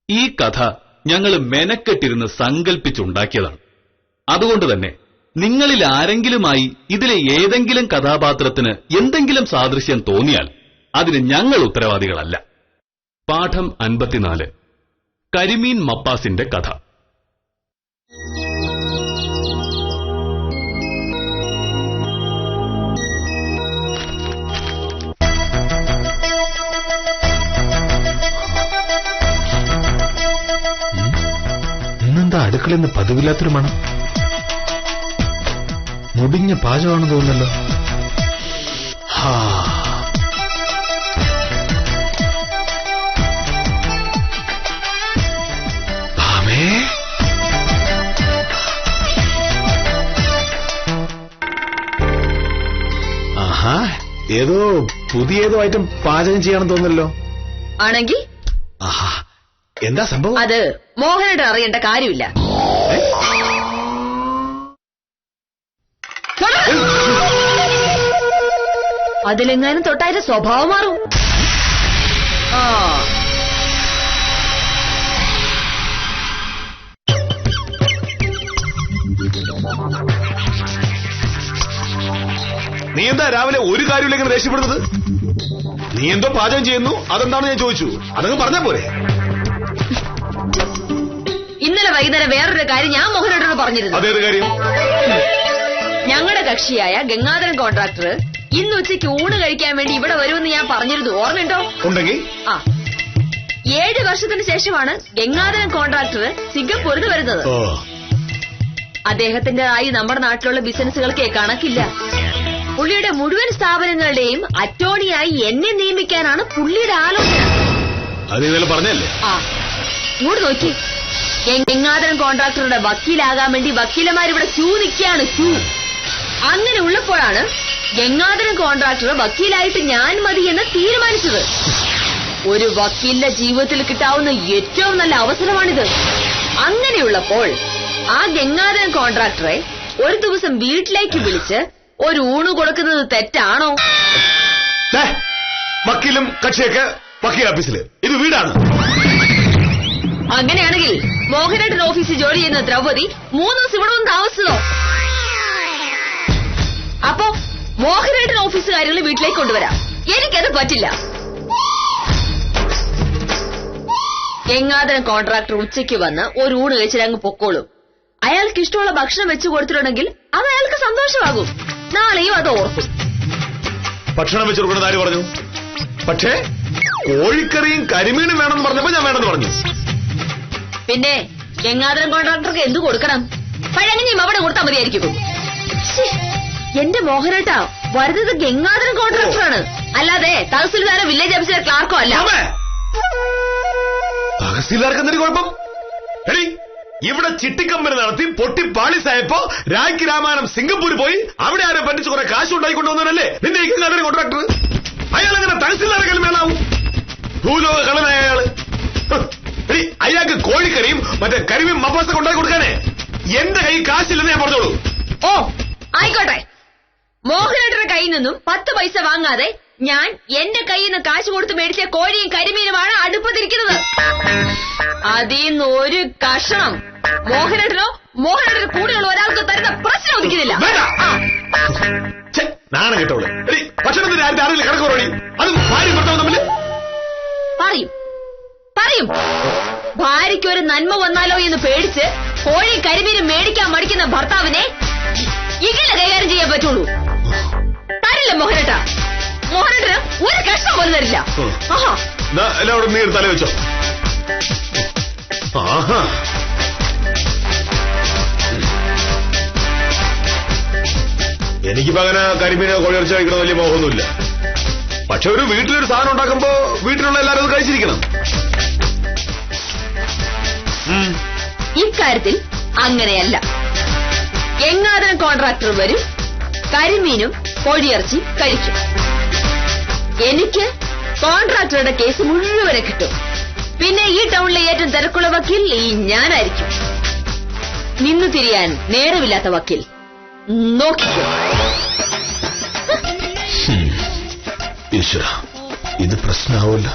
ഈ കഥ ഞങ്ങൾ മെനക്കെട്ടിരുന്ന് സങ്കല്പിച്ചുണ്ടാക്കിയതാണ്. അതുകൊണ്ട് തന്നെ നിങ്ങളിൽ ആരെങ്കിലുമായി ഇതിലെ ഏതെങ്കിലും കഥാപാത്രത്തിന് എന്തെങ്കിലും സാദൃശ്യം തോന്നിയാൽ അതിന് ഞങ്ങൾ ഉത്തരവാദികളല്ല. പാഠം 54 കരിമീൻ മപ്പാസിന്റെ കഥ. ഇന്നെന്താ അടുക്കളയിൽ നിന്ന് പതിവില്ലാത്തൊരു മണം? മുടിഞ്ഞ പാചകമാണെന്ന് തോന്നുന്നല്ലോ. ആഹാ, ഏതോ പുതിയേതോ ഐറ്റം പാചകം ചെയ്യാണെന്ന് തോന്നുന്നല്ലോ. ആണെങ്കിൽ ആഹാ, എന്താ സംഭവം? അത് മോഹനോട് അറിയേണ്ട കാര്യമില്ല. അതിലെങ്ങാനും തൊട്ടായിട്ട് സ്വഭാവം മാറും. നീ എന്താ രാവിലെ ഒരു കാര്യമില്ലെങ്കിൽ ദേഷ്യപ്പെടുന്നത്? നീ എന്തോ പാചകം ചെയ്യുന്നു, അതെന്താണെന്ന് ഞാൻ ചോദിച്ചു. അതങ്ങ് പറഞ്ഞാ പോരെ? ഇന്നലെ വൈകുന്നേരം വേറൊരു കാര്യം ഞാൻ മോഹനോട് പറഞ്ഞിരുന്നു. അതേത് കാര്യം? ഞങ്ങളുടെ കക്ഷിയായ ഗംഗാധരൻ കോൺട്രാക്ടർ ഇന്ന് ഉച്ചയ്ക്ക് ഊണ് കഴിക്കാൻ വേണ്ടി ഇവിടെ വരുമെന്ന് ഞാൻ പറഞ്ഞിരുന്നു. ഓർമ്മയുണ്ടോ? ഉണ്ടെങ്കിൽ 7 വർഷത്തിന് ശേഷമാണ് ഗംഗാധരൻ കോൺട്രാക്ടർ സിംഗപ്പൂരിൽ വരുന്നത്. അദ്ദേഹത്തിന്റേതായി നമ്മുടെ നാട്ടിലുള്ള ബിസിനസ്സുകൾക്ക് കണക്കില്ല. പുള്ളിയുടെ മുഴുവൻ സ്ഥാപനങ്ങളുടെയും അറ്റോർണിയായി എന്നെ നിയമിക്കാനാണ് പുള്ളിയുടെ ആലോചന. പറഞ്ഞല്ലേ? ഇങ്ങോട്ട് നോക്കി. ഗംഗാധരൻ കോൺട്രാക്ടറുടെ വക്കീലാകാൻ വേണ്ടി വക്കീലന്മാരിവിടെ ക്യൂ നിൽക്കുകയാണ്. ക്യൂ. അങ്ങനെ ഉള്ളപ്പോഴാണ് ഗംഗാധരൻ കോൺട്രാക്ടർ വക്കീലായിട്ട് ഞാൻ മതി എന്ന് തീരുമാനിച്ചത്. ഒരു വക്കീലിന്റെ ജീവിതത്തിൽ കിട്ടാവുന്ന ഏറ്റവും നല്ല അവസരമാണിത്. അങ്ങനെയുള്ളപ്പോൾ ആ ഗംഗാധരൻ കോൺട്രാക്ടറെ ഒരു ദിവസം വീട്ടിലേക്ക് വിളിച്ച് ഒരു ഊണ് കൊടുക്കുന്നത് തെറ്റാണോ? വക്കീലും കക്ഷിയൊക്കെ വക്കീൽ ഓഫീസില്, ഇത് വീടാണ്. അങ്ങനെയാണെങ്കിൽ മോഹനേട്ടൻ ഓഫീസിൽ ജോലി ചെയ്യുന്ന ദ്രൗപദി 3 ദിവസം ഇവിടെ ഒന്ന് താമസിച്ചതോ? അപ്പോ മോഹനേട്ടൻ ഓഫീസുകാരികൾ വീട്ടിലേക്ക് കൊണ്ടുവരാം. എനിക്കത് പറ്റില്ല. ഗംഗാധരൻ കോൺട്രാക്ടർ ഉച്ചയ്ക്ക് വന്ന് ഒരു ഊണ് കഴിച്ചിട്ട് അങ്ങ് പൊക്കോളും. അയാൾക്ക് ഇഷ്ടമുള്ള ഭക്ഷണം വെച്ചു കൊടുത്തിട്ടുണ്ടെങ്കിൽ അത് അയാൾക്ക് സന്തോഷമാകും. നാളെയും അത് ഓർക്കും. ഭക്ഷണം വെച്ചു കൊടുക്കുന്നത് ആര് പറഞ്ഞു? പക്ഷേ കോഴിക്കറിയും കരിമീനും വേണമെന്ന് പറഞ്ഞപ്പോ ഞാൻ വേണമെന്ന് പറഞ്ഞു. പിന്നെ ഗംഗാധരൻ കോൺട്രാക്ടർക്ക് എന്തു കൊടുക്കണം? പഴങ്ങനെയും അവിടെ കൊടുത്താൽ മതിയായിരിക്കും. എന്റെ മോഹനേട്ടാ, വരുന്നത് ഗംഗാധരൻ കോൺട്രാക്ടറാണ്, അല്ലാതെ തഹസിൽദാരോ വില്ലേജ് ഓഫീസറെ ക്ലാർക്കോ അല്ല. തഹസിൽദാർക്ക് എന്തൊരു കുഴപ്പം? ഇവിടെ ചിട്ടിക്കമ്പനി നടത്തി പൊട്ടി പാളിസായപ്പോ രാഖി രാമായണം സിംഗപ്പൂർ പോയി അവിടെ ആരോ പറ്റിച്ച് കുറെ കാശ് ഉണ്ടായിക്കൊണ്ടുവന്നവരല്ലേ നിന്റെ ഗംഗാധരൻ കോൺട്രാക്ടർ. അയാൾ അങ്ങനെ തഹസിൽദാരെക്കാളും മേലാവും. ഭൂലോക കളനായ അയാള്. അയാൾക്ക് കോഴിക്കറിയും മറ്റേ കരിമീൻ മപ്പാസൊക്കെ ഉണ്ടാക്കി കൊടുക്കാനേ എന്റെ കൈ കാശില്ലെന്ന് ഞാൻ പറഞ്ഞോളൂ. ഓ ആയിക്കോട്ടെ. മോഹനേട്ടന്റെ കയ്യിൽ നിന്നും 10 പൈസ വാങ്ങാതെ ഞാൻ എന്റെ കയ്യിൽ നിന്ന് കാശ് കൊടുത്ത് മേടിച്ച കോഴിയും കരിമീനുമാണ് അടുപ്പത്തിരിക്കുന്നത്. അതിന്ന് ഒരു കഷണം മോഹനേട്ടനോ മോഹനേട്ടന് കൂടെയുള്ള ഒരാൾക്ക് തരുന്ന പ്രശ്നം ഒതുക്കുന്നില്ല. നാണം കേട്ടോളെ. ഭക്ഷണത്തിന്റെ ആരില്ല കണക്ക് പറയണി. അതും ഭാര്യ ഭർത്താവും തമ്മിൽ പറയും. ഭാര്യയ്ക്ക് ഒരു നന്മ വന്നാലോ എന്ന് പേടിച്ച് കോഴി കരിമീനും മേടിക്കാൻ മടിക്കുന്ന ഭർത്താവിനെ ഇങ്ങനെ കൈകാര്യം ചെയ്യാൻ പറ്റുള്ളൂ. തരില്ല മോഹനേട്ട. മോഹനേട്ടന് ഒരു കഷ്ണം പോലും തരില്ല. എല്ലാവരും നീ തല വെച്ചോ. എനിക്കിപ്പോ അങ്ങനെ കരിമീനോ കോഴിയിറച്ചി കഴിക്കണ വലിയ മോഹമൊന്നുമില്ല. പക്ഷെ ഒരു വീട്ടിലൊരു സാധനം ഉണ്ടാക്കുമ്പോ വീട്ടിലുള്ള എല്ലാവരും അത് കഴിച്ചിരിക്കണം. ഇക്കാര്യത്തിൽ അങ്ങനെയല്ല. ഗംഗാധരൻ കോൺട്രാക്ടർ വരും, കരിമീനും കോഴിയിറച്ചി കഴിക്കും. എനിക്ക് കോൺട്രാക്ടറുടെ കേസ് മുഴുവനെ കിട്ടും. പിന്നെ ഈ ടൗണിലെ ഏറ്റവും തിരക്കുള്ള വക്കീൽ ഞാനായിരിക്കും. നിന്നു തിരിയാൻ നേരമില്ലാത്ത വക്കീൽ. നോക്കിക്കോ. ഈശ്വര, ഇത് പ്രശ്നമാവില്ല.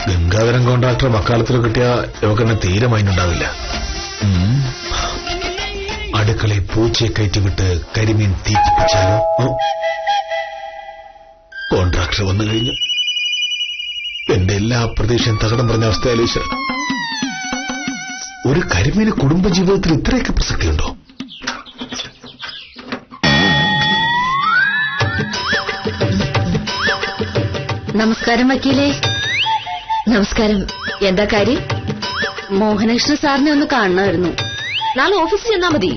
ഗംഗാധരൻ കോൺട്രാക്ടർ മക്കാലത്തിൽ കിട്ടിയ ഇവക്കെന്നെ തീരെ മൈനുണ്ടാവില്ല. അടുക്കളയിൽ പൂച്ചയെ കയറ്റിവിട്ട് കരിമീൻ തീറ്റിപ്പിച്ചാലോ? കോൺട്രാക്ടർ വന്നു കഴിഞ്ഞു. എന്റെ എല്ലാ പ്രതീക്ഷയും തകടം പറഞ്ഞ അവസ്ഥയാൽ ഈശ്വരൻ. ഒരു കരിമീന് കുടുംബജീവിതത്തിൽ ഇത്രയൊക്കെ പ്രസക്തിയുണ്ടോ? നമസ്കാരം വക്കീലേ. നമസ്കാരം. എന്താ കാര്യം? മോഹനകൃഷ്ണ സാറിനെ ഒന്ന് കാണണമായിരുന്നു. നാളെ ഓഫീസിൽ ചെന്നാ മതി.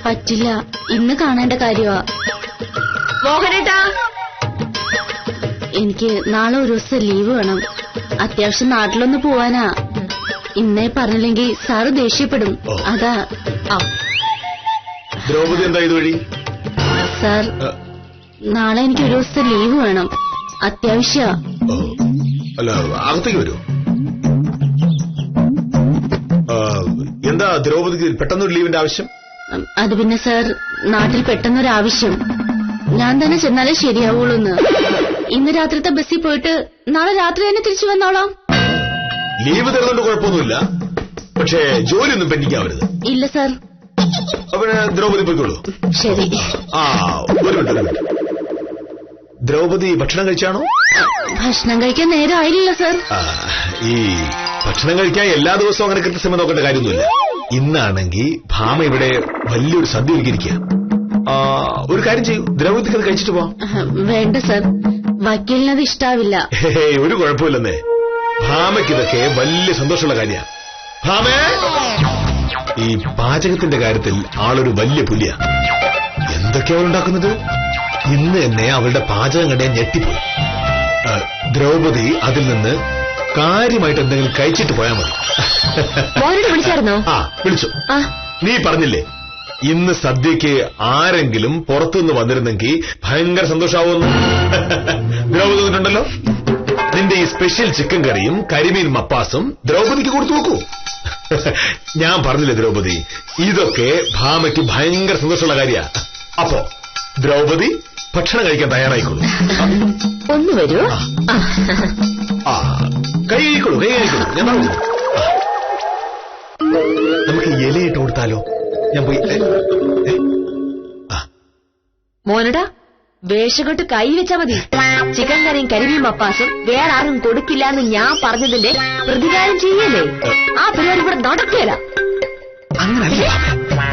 പറ്റില്ല, ഇന്ന് കാണേണ്ട കാര്യമാ. മോഹനേട്ടാ, എനിക്ക് നാളെ ഒരു ദിവസം ലീവ് വേണം. അത്യാവശ്യം നാട്ടിലൊന്ന് പോവാനാ. ഇന്നേ പറഞ്ഞില്ലെങ്കിൽ സാറ് ദേഷ്യപ്പെടും. അതാ. ദ്രൗപദി എന്താ ഇതുവഴി? സാർ, നാളെ എനിക്ക് ഒരു ദിവസം ലീവ് വേണം. അത്യാവശ്യ. അല്ല, അകത്തേക്ക് വരൂ. എന്താ ദ്രൗപദിക്ക് പെട്ടെന്നൊരു ലീവിന്റെ ആവശ്യം? അത് പിന്നെ സാർ, നാട്ടിൽ പെട്ടെന്നൊരാവശ്യം. ഞാൻ തന്നെ ചെന്നാലേ ശരിയാവുള്ളൂന്ന്. ഇന്ന് രാത്രിത്തെ ബസ്സിൽ പോയിട്ട് നാളെ രാത്രി തന്നെ തിരിച്ചു വന്നോളാം. ലീവ് തരുന്നുണ്ട്, കുഴപ്പമൊന്നുമില്ല. പക്ഷേ ജോലിയൊന്നും പെൻഡിങ്ങാവരുത്. ഇല്ല സാർ. പിന്നെ ദ്രൗപദി പോയിക്കോളൂ. ശരി. ഒരു മിനിറ്റ്. ദ്രൗപദി ഭക്ഷണം കഴിച്ചാണോ? ഭക്ഷണം കഴിക്കാൻ നേരം ആയില്ല സാർ. ഈ ഭക്ഷണം കഴിക്കാൻ എല്ലാ ദിവസവും അങ്ങനെ കൃത്യസമയം നോക്കേണ്ട കാര്യമൊന്നുമില്ല. ഇന്നാണെങ്കിൽ ഭാമ ഇവിടെ വലിയൊരു സദ്യ ഒരുക്കിയിരിക്കുക. ഒരു കാര്യം ചെയ്യൂ, ദ്രൗപദിക്ക് അത് കഴിച്ചിട്ട് പോവാം. വേണ്ട സാർ, വക്കീലിനത് ഇഷ്ടാവില്ല. ഒരു കുഴപ്പമില്ലെന്നേ. ഭാമയ്ക്ക് ഇതൊക്കെ വലിയ സന്തോഷമുള്ള കാര്യമാണ്. ഭാമേ, ഈ പാചകത്തിന്റെ കാര്യത്തിൽ ആളൊരു വലിയ പുലിയ. എന്തൊക്കെയാ ഉണ്ടാക്കുന്നത്? ഇന്ന് തന്നെ അവളുടെ പാചകം കണ്ടേ ഞെട്ടിപ്പോയി. ദ്രൗപദി അതിൽ നിന്ന് കാര്യമായിട്ട് എന്തെങ്കിലും കഴിച്ചിട്ട് പോയാൽ മതി. വിളിച്ചായിരുന്നോ? വിളിച്ചു. നീ പറഞ്ഞില്ലേ ഇന്ന് സദ്യക്ക് ആരെങ്കിലും പുറത്തുനിന്ന് വന്നിരുന്നെങ്കിൽ ഭയങ്കര സന്തോഷാവുമെന്ന്. ദ്രൗപദി വന്നിട്ടുണ്ടല്ലോ. നിന്റെ ഈ സ്പെഷ്യൽ ചിക്കൻ കറിയും കരിമീൻ മപ്പാസും ദ്രൗപദിക്ക് കൊടുത്തു നോക്കൂ. ഞാൻ പറഞ്ഞില്ലേ ദ്രൗപദി, ഇതൊക്കെ ഭാമയ്ക്ക് ഭയങ്കര സന്തോഷമുള്ള കാര്യ. അപ്പോ ദ്രൗപദി ഭക്ഷണം കഴിക്കാൻ തയ്യാറായിക്കോളൂ. ഒന്ന് വരൂ. കൈ കഴിക്കോളൂ, കൈ കഴിക്കോളൂ. ഞാൻ പറഞ്ഞു, നമുക്ക് ഇലയിട്ട് കൊടുത്താലോ? ഞാൻ പോയി. മോനടാ, വേഷകെട്ട് കൈ വെച്ചാ മതി. ചിക്കൻ കറിയും കരിമീൻ മപ്പാസും വേറെ ആരും കൊടുക്കില്ല എന്ന് ഞാൻ പറഞ്ഞതിന്റെ പ്രതികാരം ചെയ്യല്ലേ? ആ പരിപാടി ഇവിടെ നടക്കില്ല. അങ്ങനല്ല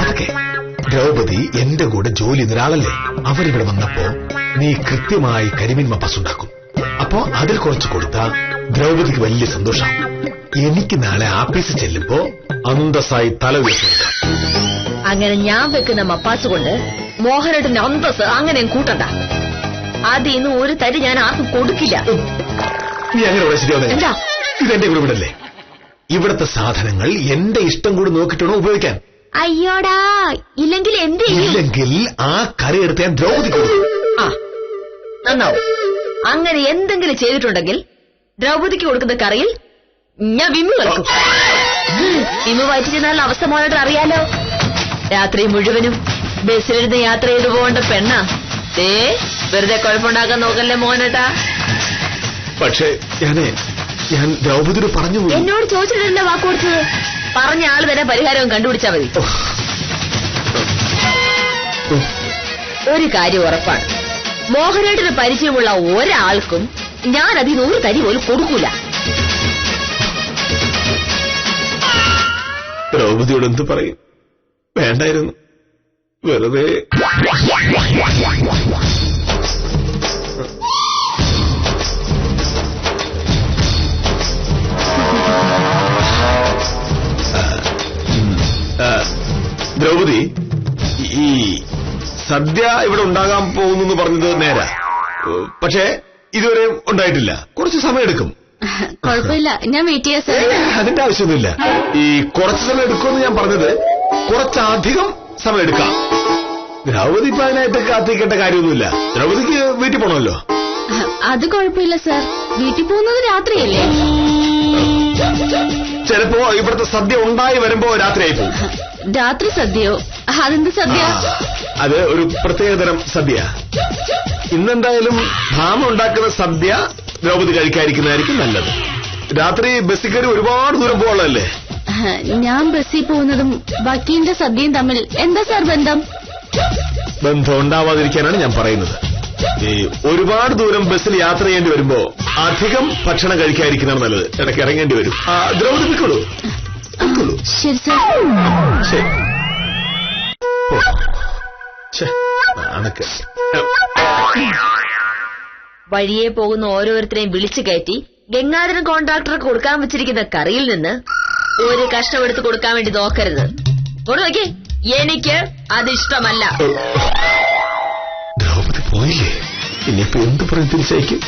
അതൊക്കെ. ദ്രൗപദി എന്റെ കൂടെ ജോലി ഒരാളല്ലേ. അവരിവിടെ വന്നപ്പോ നീ കൃത്യമായി കരിമീൻ മപ്പാസ് ഉണ്ടാക്കും. അപ്പോ അതിൽ കുറച്ച് കൊടുത്താ ദ്രൗപദിക്ക് വലിയ സന്തോഷം. എനിക്ക് നാളെ ആഫീസിൽ ചെല്ലുമ്പോ അന്തസ്സായി തല ഉയർത്തുക. അങ്ങനെ ഞാൻ വെക്കുന്ന മപ്പാസ് കൊണ്ട് മോഹനേട്ടന്റെ അന്തസ് അങ്ങനെ കൂട്ടണ്ട. അതിന്ന് ഒരു തരി ഞാൻ ആർക്കും കൊടുക്കില്ല. നീ അങ്ങനെ ഇവിടെ ശരിയാവുന്ന എന്താ? ഇതെന്റെ കൂടെ വിടല്ലേ. ഇവിടത്തെ സാധനങ്ങൾ എന്റെ ഇഷ്ടം കൂടി നോക്കിയിട്ടാണോ ഉപയോഗിക്കാൻ? അയ്യോടാ, ഇല്ലെങ്കിൽ എന്ത് ചെയ്യും? ഇല്ലെങ്കിൽ ആ കറി എടുത്ത് ഞാൻ ദ്രൗപദി കൊടുക്കും. നന്നാവും. അങ്ങനെ എന്തെങ്കിലും ചെയ്തിട്ടുണ്ടെങ്കിൽ ദ്രൗപദിക്ക് കൊടുക്കുന്ന കറിയിൽ ഞാൻ വിമ്മു കളിക്കും. വിമ്മു വയറ്റി ചെന്നാലുള്ള അവസ്ഥ മോനോട്ട് അറിയാലോ. രാത്രി മുഴുവനും ബസ്സിലിരുന്ന് യാത്ര ചെയ്തു പോകേണ്ട പെണ്ണാ. വെറുതെ കുഴപ്പമുണ്ടാക്കാൻ നോക്കല്ലേ മോനേട്ടാ. പക്ഷേ ഞാൻ ദ്രൗപദിയോട് പറഞ്ഞു പോയി. എന്നോട് ചോദിച്ചിട്ട് വാക്ക് കൊടുത്തത്. പറഞ്ഞ ആള് തന്നെ പരിഹാരവും കണ്ടുപിടിച്ചാ മതി. ഒരു കാര്യം ഉറപ്പാണ്, മോഹനേട്ടന് പരിചയമുള്ള ഒരാൾക്കും ഞാൻ അതിന് ഒരു തരി പോലും കൊടുക്കൂല. ദ്രൗപദിയോട് എന്ത് പറയും? വേണ്ടായിരുന്നു, വെറുതെ. ദ്രൗപദി, ഈ സദ്യ ഇവിടെ ഉണ്ടാകാൻ പോകുന്നു പറഞ്ഞത് നേരാ. പക്ഷേ ഇതുവരെ ഉണ്ടായിട്ടില്ല. കുറച്ച് സമയമെടുക്കും. കുഴപ്പമില്ല, ഞാൻ വെയിറ്റ് ചെയ്യാം സാർ. അതിന്റെ ആവശ്യമൊന്നുമില്ല. ഈ കുറച്ച് സമയം എടുക്കുമെന്ന് ഞാൻ പറഞ്ഞത് കുറച്ചധികം സമയം എടുക്കാം. ദ്രൗപദി ഇപ്പൊ അതിനായിട്ട് കാത്തിക്കേണ്ട കാര്യമൊന്നുമില്ല. ദ്രൗപദിക്ക് വീട്ടിൽ പോണമല്ലോ. അത് കുഴപ്പമില്ല സാർ, വീട്ടിൽ പോകുന്നത് രാത്രിയല്ലേ. ചിലപ്പോ ഇവിടുത്തെ സദ്യ ഉണ്ടായി വരുമ്പോ രാത്രിയായി പോകും. രാത്രി സദ്യയോ? അതെന്ത് സദ്യ? അത് ഒരു പ്രത്യേകതരം സദ്യ. ഇന്നെന്തായാലും ഭാമ ഉണ്ടാക്കുന്ന സദ്യ ദ്രൗപദി കഴിക്കാതിരിക്കുന്നതായിരിക്കും നല്ലത്. രാത്രി ബസ്സിൽ കയറി ഒരുപാട് ദൂരം പോകാനുള്ളതല്ലേ? ഞാൻ ബസ്സിൽ പോകുന്നതും വക്കീലിന്റെ സദ്യയും തമ്മിൽ എന്താ സാർ ബന്ധം? ബന്ധം ഉണ്ടാവാതിരിക്കാനാണ് ഞാൻ പറയുന്നത്. ഈ ഒരുപാട് ദൂരം ബസ്സിൽ യാത്ര ചെയ്യേണ്ടി വരുമ്പോ അധികം ഭക്ഷണം കഴിക്കാതിരിക്കുന്നതാണ് നല്ലത്. ഇടയ്ക്ക് ഇറങ്ങേണ്ടി വരും. ദ്രൗപദി പൊയ്ക്കോളൂ. ശരി സാർ. ശരി. നാണക്കെ. വഴിയെ പോകുന്ന ഓരോരുത്തരെയും വിളിച്ചു കയറ്റി ഗംഗാധരൻ കോൺട്രാക്ടർക്ക് കൊടുക്കാൻ വെച്ചിരിക്കുന്ന കറിയിൽ നിന്ന് ഒരു കഷ്ണം എടുത്ത് കൊടുക്കാൻ വേണ്ടി നോക്കരുത്. കൊണ്ട് നോക്കി, എനിക്ക് അതിഷ്ടമല്ല. ദ്രൗപദി പോയില്ലേ? ഇനിയിപ്പോ എന്ത് പറയും തിരിച്ചയക്കും?